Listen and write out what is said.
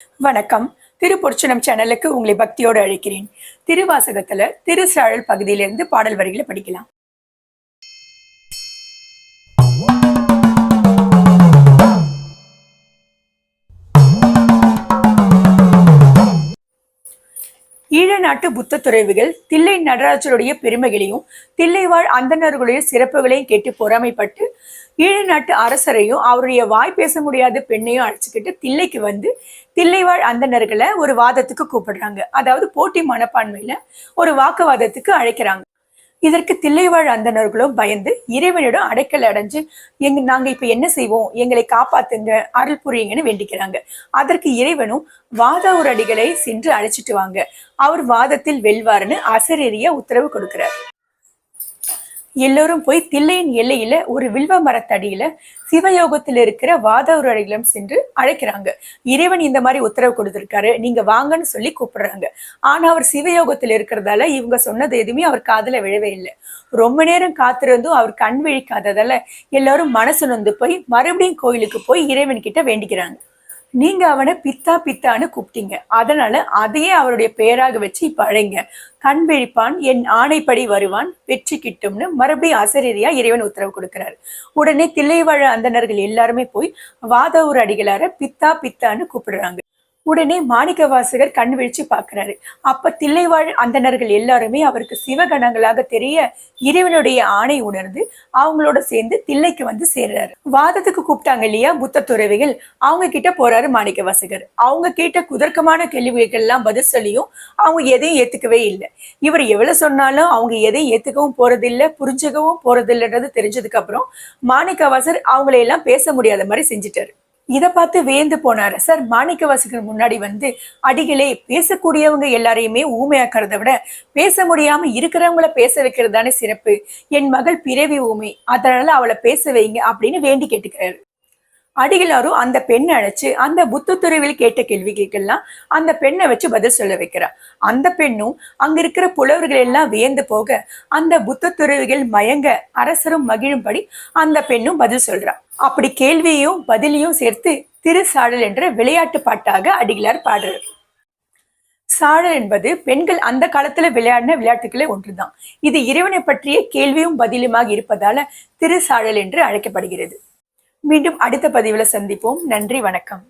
வணக்கம். திருப்பொற்சனம் சேனலுக்கு உங்களை பக்தியோடு அழைக்கிறேன். திருவாசகத்துல திருசாழல் பகுதியிலிருந்து பாடல் வரிகளை படிக்கலாம். ஈழ நாட்டு புத்த துறவிகள் தில்லை நடராஜருடைய பெருமைகளையும் தில்லைவாழ் அந்தணர்களுடைய சிறப்புகளையும் கேட்டு பொறாமைப்பட்டு ஈழ நாட்டு அரசரையும் அவருடைய வாய் பேச முடியாத பெண்ணையும் அழைச்சிக்கிட்டு தில்லைக்கு வந்து தில்லைவாழ் அந்தணர்களை ஒரு வாதத்துக்கு கூப்பிடுறாங்க. அதாவது போட்டி மனப்பான்மையில ஒரு வாக்குவாதத்துக்கு அழைக்கிறாங்க. இதற்கு தில்லைவாழ் அந்தணர்களும் பயந்து இறைவனிடம் அடைக்கல் அடைஞ்சு நாங்க இப்ப என்ன செய்வோம், எங்களை காப்பாத்துங்க, அருள் புரியுங்கன்னு வேண்டிக்கிறாங்க. அதற்கு இறைவனும் வாதாவூரடிகளை சென்று அழைச்சிட்டு வாங்க, அவர் வாதத்தில் வெல்வாருன்னு அசரேறிய உத்தரவு கொடுக்கிறார். எல்லோரும் போய் தில்லையின் எல்லையில ஒரு வில்வ மரத்தடியில சிவயோகத்தில் இருக்கிற வாதாவூரடிகளும் சென்று அழைக்கிறாங்க. இறைவன் இந்த மாதிரி உத்தரவு கொடுத்திருக்காரு, நீங்க வாங்கன்னு சொல்லி கூப்பிடுறாங்க. ஆனா அவர் சிவயோகத்தில் இருக்கிறதால இவங்க சொன்னது எதுவுமே அவர் காதுல விழவே இல்லை. ரொம்ப நேரம் காத்திருந்தும் அவர் கண் விழிக்காததால எல்லாரும் மனசு நொந்து போய் மறுபடியும் கோயிலுக்கு போய் இறைவன் கிட்ட வேண்டிக்கிறாங்க. நீங்க அவனை பித்தா பித்தான்னு கூப்பிட்டீங்க, அதனால அதையே அவருடைய பெயராக வச்சு இப்ப அழைங்க, கண் விழிப்பான், என் ஆணைப்படி வருவான், வெற்றி கிட்டும்னு மறுபடியும் அசரீரியா இறைவன் உத்தரவு கொடுக்கிறாரு. உடனே தில்லைவாழ் அந்தணர்கள் எல்லாருமே போய் வாதாவூர் அடிகளார பித்தா பித்தான்னு கூப்பிடுறாங்க. உடனே மாணிக்க வாசகர் கண் விழிச்சு பாக்குறாரு. அப்ப தில்லைவாழ் அந்தணர்கள் எல்லாருமே அவருக்கு சிவகணங்களாக தெரிய இறைவனுடைய ஆணை உணர்ந்து அவங்களோட சேர்ந்து தில்லைக்கு வந்து சேர்றாரு. வாதத்துக்கு கூப்பிட்டாங்க இல்லையா புத்த துறவிகள், அவங்க கிட்ட போறாரு மாணிக்க வாசகர். அவங்க கேட்ட குதர்க்கமான கேள்விகள் எல்லாம் பதில் சொல்லியும் அவங்க எதையும் ஏத்துக்கவே இல்லை. இவர் எவ்வளவு சொன்னாலும் அவங்க எதையும் ஏத்துக்கவும் போறதில்லை, புரிஞ்சுக்கவும் போறதில்லைன்றது தெரிஞ்சதுக்கு அப்புறம் மாணிக்க வாசகர் அவங்களை எல்லாம் பேச முடியாத மாதிரி செஞ்சுட்டாரு. இதை பார்த்து வேந்து போனார் சார். மாணிக்க வாசகர் முன்னாடி வந்து, அடிகளே, பேசக்கூடியவங்க எல்லாரையுமே ஊமையாக்குறத விட பேச முடியாம இருக்கிறவங்கள பேச வைக்கிறது தானே சிறப்பு. என் மகள் பிறவி ஊமை, அதனால அவளை பேச வைங்க அப்படின்னு வேண்டி கேட்டுக்கிறாரு. அடிகளாரும் அந்த பெண்ணை அழைச்சு அந்த புத்த துறவில் கேட்ட கேள்விகளுக்கெல்லாம் அந்த பெண்ணை வச்சு பதில் சொல்ல வைக்கிறா. அந்த பெண்ணும் அங்க இருக்கிற புலவர்கள் எல்லாம் வியந்து போக அந்த புத்த துறவிகள் மயங்க அரசரும் மகிழும்படி அந்த பெண்ணும் பதில் சொல்றா. அப்படி கேள்வியையும் பதிலையும் சேர்த்து திருசாழல் என்ற விளையாட்டு பாட்டாக அடிகளார் பாடுறார். சாழல் என்பது பெண்கள் அந்த காலத்துல விளையாடின விளையாட்டுகளே ஒன்றுதான். இது இறைவனை பற்றிய கேள்வியும் பதிலுமாக இருப்பதால திருசாழல் என்று அழைக்கப்படுகிறது. மீண்டும் அடுத்த பதிவுல சந்திப்போம். நன்றி, வணக்கம்.